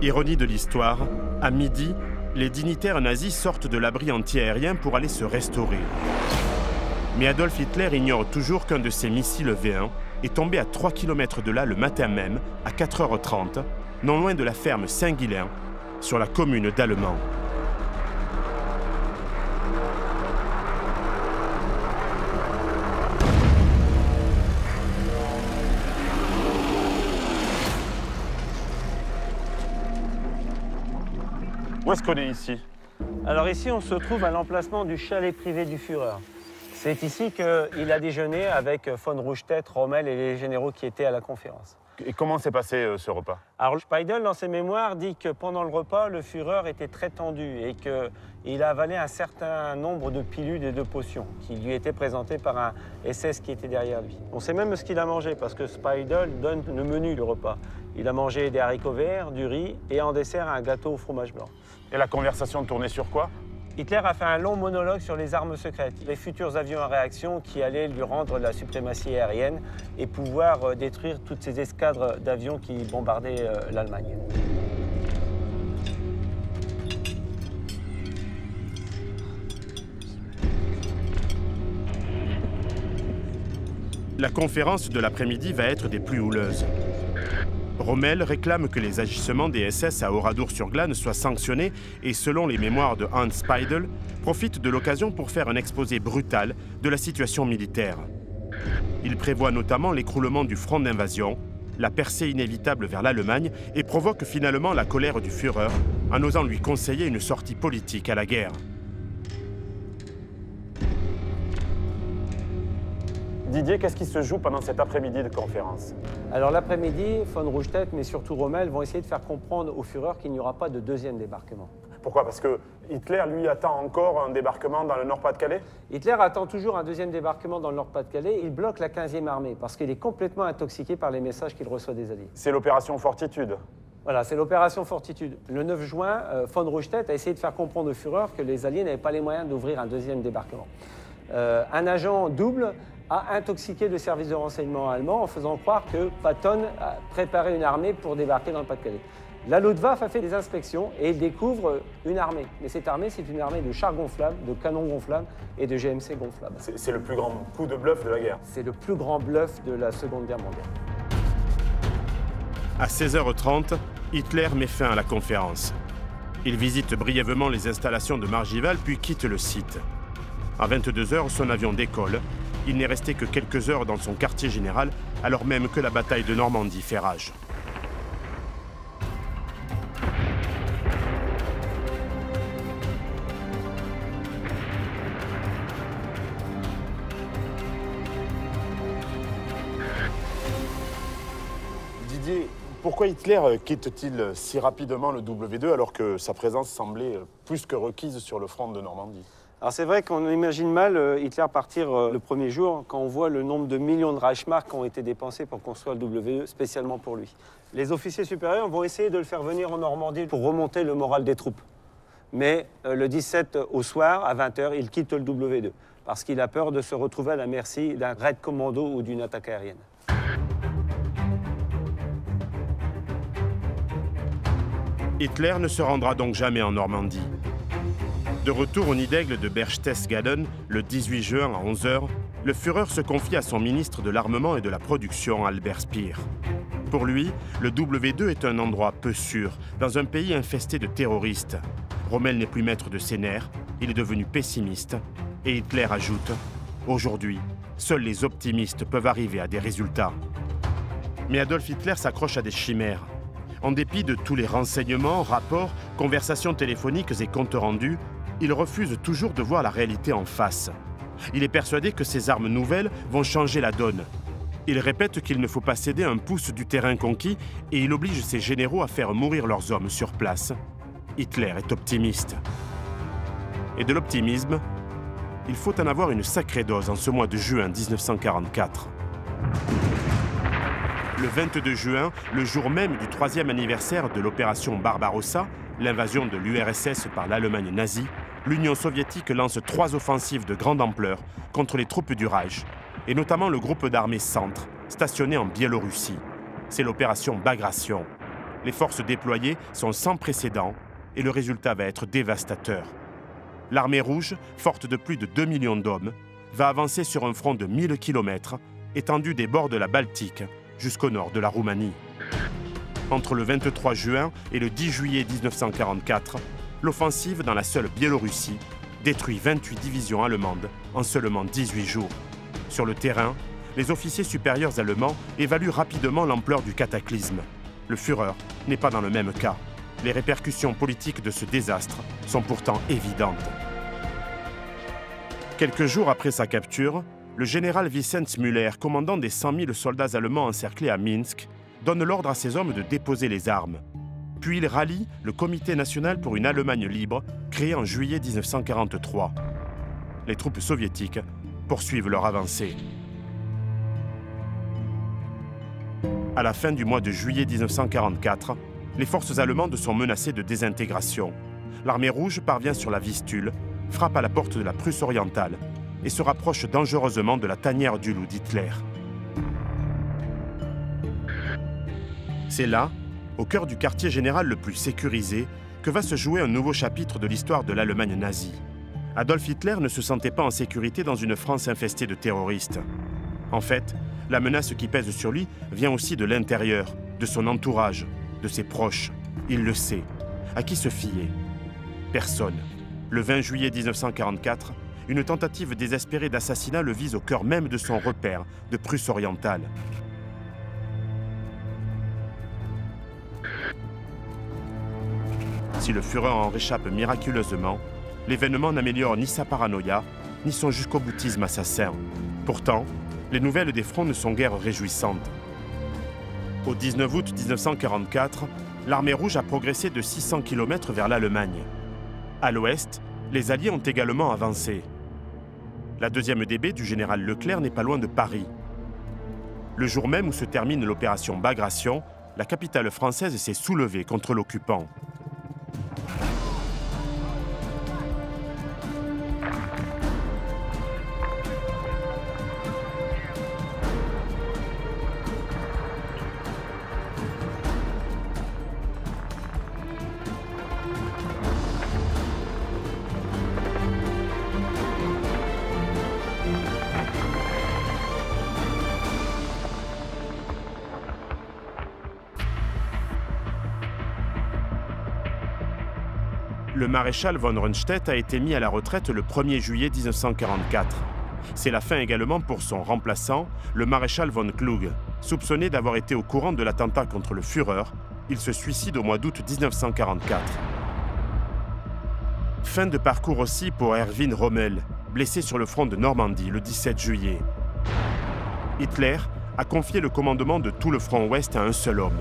Ironie de l'histoire, à midi, les dignitaires nazis sortent de l'abri antiaérien pour aller se restaurer. Mais Adolf Hitler ignore toujours qu'un de ses missiles V1 est tombé à 3 km de là le matin même, à 4 h 30, non loin de la ferme Saint-Guilain, sur la commune d'Allemand. est-ce qu'on est ici? Alors ici, on se trouve à l'emplacement du chalet privé du Führer. C'est ici qu'il a déjeuné avec von Rundstedt, Rommel et les généraux qui étaient à la conférence. Et comment s'est passé ce repas? Alors Speidel, dans ses mémoires, dit que pendant le repas, le Führer était très tendu et qu'il a avalé un certain nombre de pilules et de potions qui lui étaient présentées par un SS qui était derrière lui. On sait même ce qu'il a mangé parce que Speidel donne le menu, le repas. Il a mangé des haricots verts, du riz et en dessert un gâteau au fromage blanc. Et la conversation tournait sur quoi? Hitler a fait un long monologue sur les armes secrètes, les futurs avions à réaction qui allaient lui rendre la suprématie aérienne et pouvoir détruire toutes ces escadres d'avions qui bombardaient l'Allemagne. La conférence de l'après-midi va être des plus houleuses. Rommel réclame que les agissements des SS à Oradour-sur-Glane soient sanctionnés et, selon les mémoires de Hans Speidel, profite de l'occasion pour faire un exposé brutal de la situation militaire. Il prévoit notamment l'écroulement du front d'invasion, la percée inévitable vers l'Allemagne et provoque finalement la colère du Führer en osant lui conseiller une sortie politique à la guerre. Didier, qu'est-ce qui se joue pendant cet après-midi de conférence? Alors l'après-midi, von Rundstedt, mais surtout Rommel, vont essayer de faire comprendre au Führer qu'il n'y aura pas de deuxième débarquement. Pourquoi? Parce que Hitler, lui, attend encore un débarquement dans le Nord-Pas-de-Calais? Hitler attend toujours un deuxième débarquement dans le Nord-Pas-de-Calais. Il bloque la 15e armée parce qu'il est complètement intoxiqué par les messages qu'il reçoit des Alliés. C'est l'opération Fortitude. Voilà, c'est l'opération Fortitude. Le 9 juin, von Rundstedt a essayé de faire comprendre au Führer que les Alliés n'avaient pas les moyens d'ouvrir un deuxième débarquement. Un agent double a intoxiqué le service de renseignement allemand en faisant croire que Patton a préparé une armée pour débarquer dans le Pas-de-Calais. La Luftwaffe a fait des inspections et il découvre une armée. Mais cette armée, c'est une armée de chars gonflables, de canons gonflables et de GMC gonflables. C'est le plus grand coup de bluff de la guerre. C'est le plus grand bluff de la Seconde Guerre mondiale. À 16h30, Hitler met fin à la conférence. Il visite brièvement les installations de Margival puis quitte le site. À 22h, son avion décolle. Il n'est resté que quelques heures dans son quartier général, alors même que la bataille de Normandie fait rage. Didier, pourquoi Hitler quitte-t-il si rapidement le W2 alors que sa présence semblait plus que requise sur le front de Normandie? Alors c'est vrai qu'on imagine mal Hitler partir le premier jour quand on voit le nombre de millions de Reichsmark qui ont été dépensés pour construire le W2 spécialement pour lui. Les officiers supérieurs vont essayer de le faire venir en Normandie pour remonter le moral des troupes. Mais le 17 au soir, à 20h, il quitte le W2 parce qu'il a peur de se retrouver à la merci d'un raid commando ou d'une attaque aérienne. Hitler ne se rendra donc jamais en Normandie. De retour au nid d'aigle de Berchtesgaden, le 18 juin à 11h, le Führer se confie à son ministre de l'Armement et de la Production, Albert Speer. Pour lui, le W2 est un endroit peu sûr, dans un pays infesté de terroristes. Rommel n'est plus maître de ses nerfs, il est devenu pessimiste. Et Hitler ajoute « Aujourd'hui, seuls les optimistes peuvent arriver à des résultats. » Mais Adolf Hitler s'accroche à des chimères. En dépit de tous les renseignements, rapports, conversations téléphoniques et comptes rendus, il refuse toujours de voir la réalité en face. Il est persuadé que ces armes nouvelles vont changer la donne. Il répète qu'il ne faut pas céder un pouce du terrain conquis et il oblige ses généraux à faire mourir leurs hommes sur place. Hitler est optimiste. Et de l'optimisme, il faut en avoir une sacrée dose en ce mois de juin 1944. Le 22 juin, le jour même du 3e anniversaire de l'opération Barbarossa, l'invasion de l'URSS par l'Allemagne nazie, l'Union soviétique lance 3 offensives de grande ampleur contre les troupes du Reich, et notamment le groupe d'armées Centre, stationné en Biélorussie. C'est l'opération Bagration. Les forces déployées sont sans précédent et le résultat va être dévastateur. L'armée rouge, forte de plus de 2 millions d'hommes, va avancer sur un front de 1000 km, étendu des bords de la Baltique jusqu'au nord de la Roumanie. Entre le 23 juin et le 10 juillet 1944, l'offensive dans la seule Biélorussie détruit 28 divisions allemandes en seulement 18 jours. Sur le terrain, les officiers supérieurs allemands évaluent rapidement l'ampleur du cataclysme. Le Führer n'est pas dans le même cas. Les répercussions politiques de ce désastre sont pourtant évidentes. Quelques jours après sa capture, le général Vinzenz Müller, commandant des 100 000 soldats allemands encerclés à Minsk, donne l'ordre à ses hommes de déposer les armes. Puis il rallie le Comité national pour une Allemagne libre, créé en juillet 1943. Les troupes soviétiques poursuivent leur avancée. À la fin du mois de juillet 1944, les forces allemandes sont menacées de désintégration. L'Armée rouge parvient sur la Vistule, frappe à la porte de la Prusse orientale et se rapproche dangereusement de la tanière du loup d'Hitler. C'est là, au cœur du quartier général le plus sécurisé, que va se jouer un nouveau chapitre de l'histoire de l'Allemagne nazie. Adolf Hitler ne se sentait pas en sécurité dans une France infestée de terroristes. En fait, la menace qui pèse sur lui vient aussi de l'intérieur, de son entourage, de ses proches. Il le sait. À qui se fier? Personne. Le 20 juillet 1944, une tentative désespérée d'assassinat le vise au cœur même de son repère, de Prusse orientale. Si le Führer en réchappe miraculeusement, l'événement n'améliore ni sa paranoïa, ni son jusqu'au-boutisme assassin. Pourtant, les nouvelles des fronts ne sont guère réjouissantes. Au 19 août 1944, l'armée rouge a progressé de 600 km vers l'Allemagne. À l'ouest, les Alliés ont également avancé. La 2e DB du général Leclerc n'est pas loin de Paris. Le jour même où se termine l'opération Bagration, la capitale française s'est soulevée contre l'occupant. Le maréchal von Rundstedt a été mis à la retraite le 1er juillet 1944. C'est la fin également pour son remplaçant, le maréchal von Klug. Soupçonné d'avoir été au courant de l'attentat contre le Führer, il se suicide au mois d'août 1944. Fin de parcours aussi pour Erwin Rommel, blessé sur le front de Normandie le 17 juillet. Hitler a confié le commandement de tout le front ouest à un seul homme.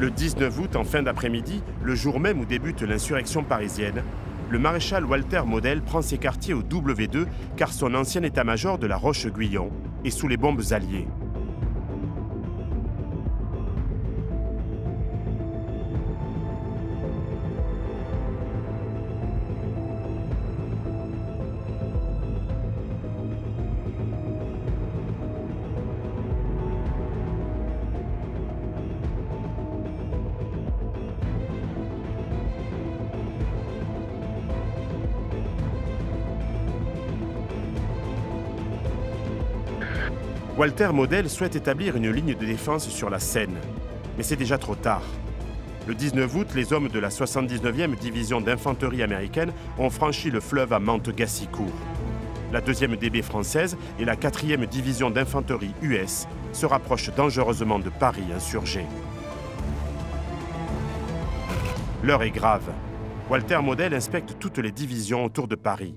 Le 19 août, en fin d'après-midi, le jour même où débute l'insurrection parisienne, le maréchal Walter Model prend ses quartiers au W2 car son ancien état-major de la Roche-Guyon est sous les bombes alliées. Walter Model souhaite établir une ligne de défense sur la Seine, mais c'est déjà trop tard. Le 19 août, les hommes de la 79e division d'infanterie américaine ont franchi le fleuve à Mantes-Gassicourt. La 2e DB française et la 4e division d'infanterie US se rapprochent dangereusement de Paris insurgé. L'heure est grave. Walter Model inspecte toutes les divisions autour de Paris.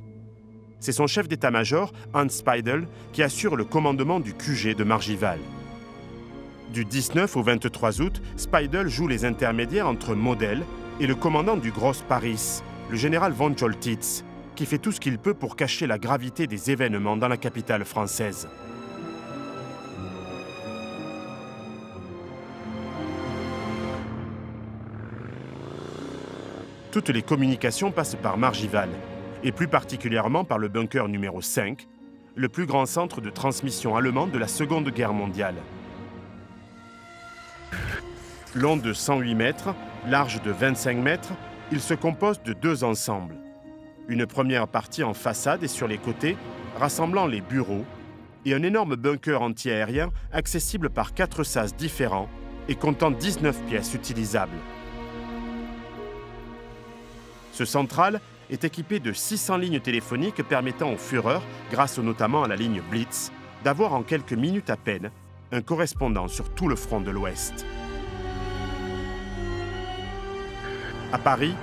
C'est son chef d'état-major, Hans Speidel, qui assure le commandement du QG de Margival. Du 19 au 23 août, Speidel joue les intermédiaires entre Model et le commandant du Gross Paris, le général von Choltitz, qui fait tout ce qu'il peut pour cacher la gravité des événements dans la capitale française. Toutes les communications passent par Margival, et plus particulièrement par le bunker numéro 5, le plus grand centre de transmission allemand de la Seconde Guerre mondiale. Long de 108 mètres, large de 25 mètres, il se compose de 2 ensembles. Une première partie en façade et sur les côtés, rassemblant les bureaux, et un énorme bunker anti-aérien accessible par 4 sas différents et comptant 19 pièces utilisables. Ce central est équipé de 600 lignes téléphoniques permettant au Führer, grâce notamment à la ligne Blitz, d'avoir en quelques minutes à peine un correspondant sur tout le front de l'Ouest. À Paris,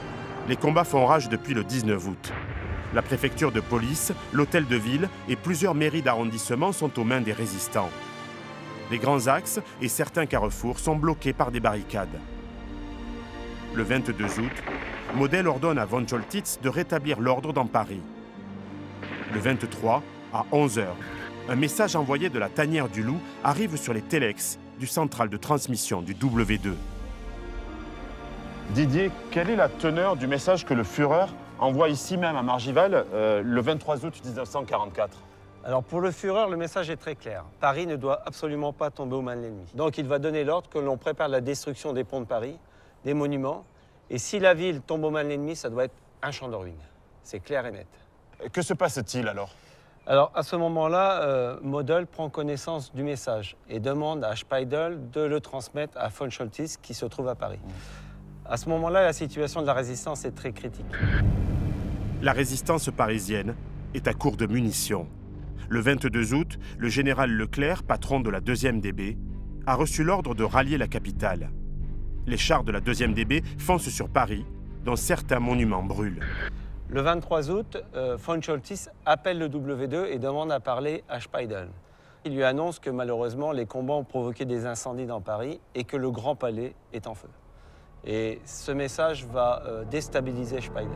les combats font rage depuis le 19 août. La préfecture de police, l'hôtel de ville et plusieurs mairies d'arrondissement sont aux mains des résistants. Les grands axes et certains carrefours sont bloqués par des barricades. Le 22 août, Model ordonne à von Choltitz de rétablir l'ordre dans Paris. Le 23, à 11 h, un message envoyé de la tanière du Loup arrive sur les téléx du central de transmission du W2. Didier, quelle est la teneur du message que le Führer envoie ici même à Margival le 23 août 1944 ? Alors pour le Führer, le message est très clair. Paris ne doit absolument pas tomber aux mains de l'ennemi. Donc il va donner l'ordre que l'on prépare la destruction des ponts de Paris, des monuments. Et si la ville tombe aux mains de l'ennemi, ça doit être un champ de ruines. C'est clair et net. Que se passe-t-il alors ? Alors à ce moment-là, Model prend connaissance du message et demande à Speidel de le transmettre à von Choltitz qui se trouve à Paris. À ce moment-là, la situation de la résistance est très critique. La résistance parisienne est à court de munitions. Le 22 août, le général Leclerc, patron de la 2e DB, a reçu l'ordre de rallier la capitale. Les chars de la 2e DB foncent sur Paris, dont certains monuments brûlent. Le 23 août, von Choltitz appelle le W2 et demande à parler à Speidel. Il lui annonce que malheureusement, les combats ont provoqué des incendies dans Paris et que le Grand Palais est en feu. Et ce message va déstabiliser Speidel.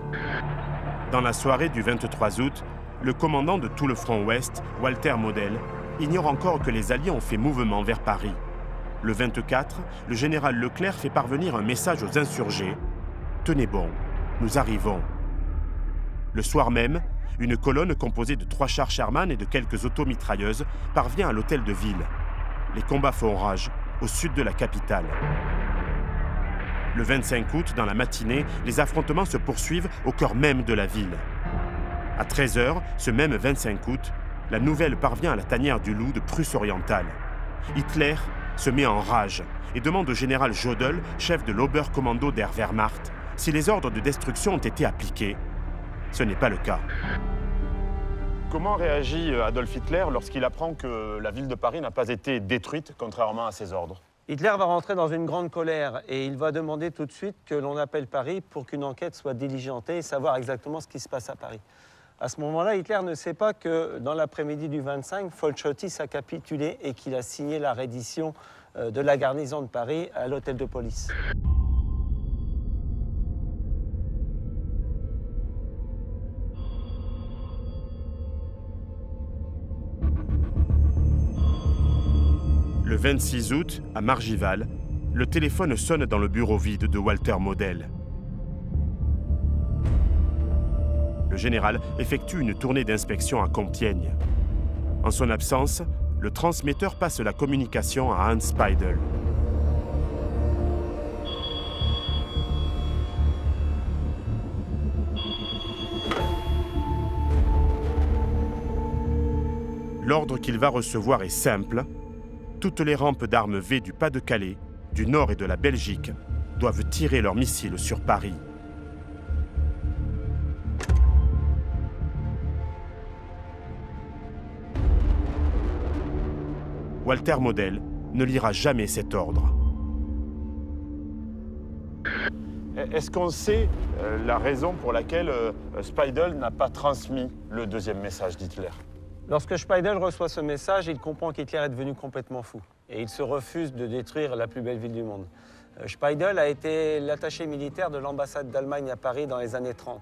Dans la soirée du 23 août, le commandant de tout le front ouest, Walter Model, ignore encore que les Alliés ont fait mouvement vers Paris. Le 24, le général Leclerc fait parvenir un message aux insurgés. « Tenez bon, nous arrivons ». Le soir même, une colonne composée de 3 chars Sherman et de quelques automitrailleuses parvient à l'hôtel de ville. Les combats font rage au sud de la capitale. Le 25 août, dans la matinée, les affrontements se poursuivent au cœur même de la ville. À 13 h, ce même 25 août, la nouvelle parvient à la tanière du Loup de Prusse orientale. Hitler se met en rage et demande au général Jodl, chef de l'Oberkommando der Wehrmacht, si les ordres de destruction ont été appliqués. Ce n'est pas le cas. Comment réagit Adolf Hitler lorsqu'il apprend que la ville de Paris n'a pas été détruite, contrairement à ses ordres ? Hitler va rentrer dans une grande colère et il va demander tout de suite que l'on appelle Paris pour qu'une enquête soit diligentée et savoir exactement ce qui se passe à Paris. À ce moment-là, Hitler ne sait pas que dans l'après-midi du 25, von Choltitz a capitulé et qu'il a signé la reddition de la garnison de Paris à l'hôtel de police. Le 26 août, à Margival, le téléphone sonne dans le bureau vide de Walter Model. Le général effectue une tournée d'inspection à Compiègne. En son absence, le transmetteur passe la communication à Hans Speidel. L'ordre qu'il va recevoir est simple. Toutes les rampes d'armes V du Pas-de-Calais, du Nord et de la Belgique doivent tirer leurs missiles sur Paris. Walter Model ne lira jamais cet ordre. Est-ce qu'on sait la raison pour laquelle Speidel n'a pas transmis le 2e message d'Hitler ? Lorsque Speidel reçoit ce message, il comprend qu'Hitler est devenu complètement fou et il se refuse de détruire la plus belle ville du monde. Speidel a été l'attaché militaire de l'ambassade d'Allemagne à Paris dans les années 30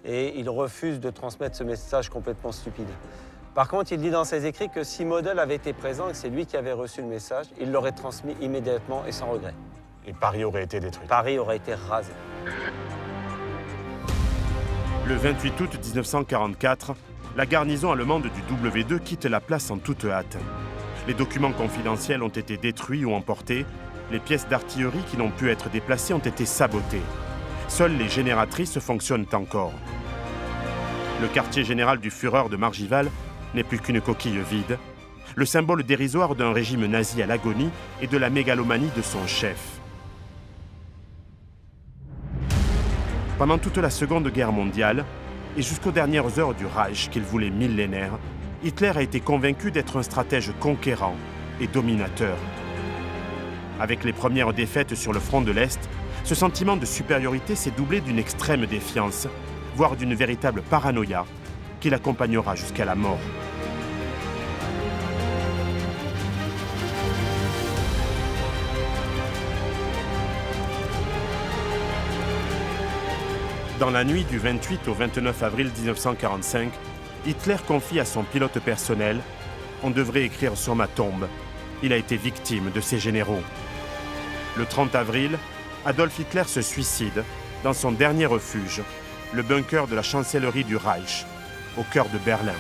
et il refuse de transmettre ce message complètement stupide. Par contre, il dit dans ses écrits que si Model avait été présent et que c'est lui qui avait reçu le message, il l'aurait transmis immédiatement et sans regret. Et Paris aurait été détruit. Paris aurait été rasé. Le 28 août 1944, la garnison allemande du W2 quitte la place en toute hâte. Les documents confidentiels ont été détruits ou emportés. Les pièces d'artillerie qui n'ont pu être déplacées ont été sabotées. Seules les génératrices fonctionnent encore. Le quartier général du Führer de Margival n'est plus qu'une coquille vide, le symbole dérisoire d'un régime nazi à l'agonie et de la mégalomanie de son chef. Pendant toute la Seconde Guerre mondiale, et jusqu'aux dernières heures du Reich qu'il voulait millénaire, Hitler a été convaincu d'être un stratège conquérant et dominateur. Avec les premières défaites sur le front de l'Est, ce sentiment de supériorité s'est doublé d'une extrême défiance, voire d'une véritable paranoïa, qui l'accompagnera jusqu'à la mort. Dans la nuit du 28 au 29 avril 1945, Hitler confie à son pilote personnel « On devrait écrire sur ma tombe. Il a été victime de ses généraux. » Le 30 avril, Adolf Hitler se suicide dans son dernier refuge, le bunker de la chancellerie du Reich, au cœur de Berlin.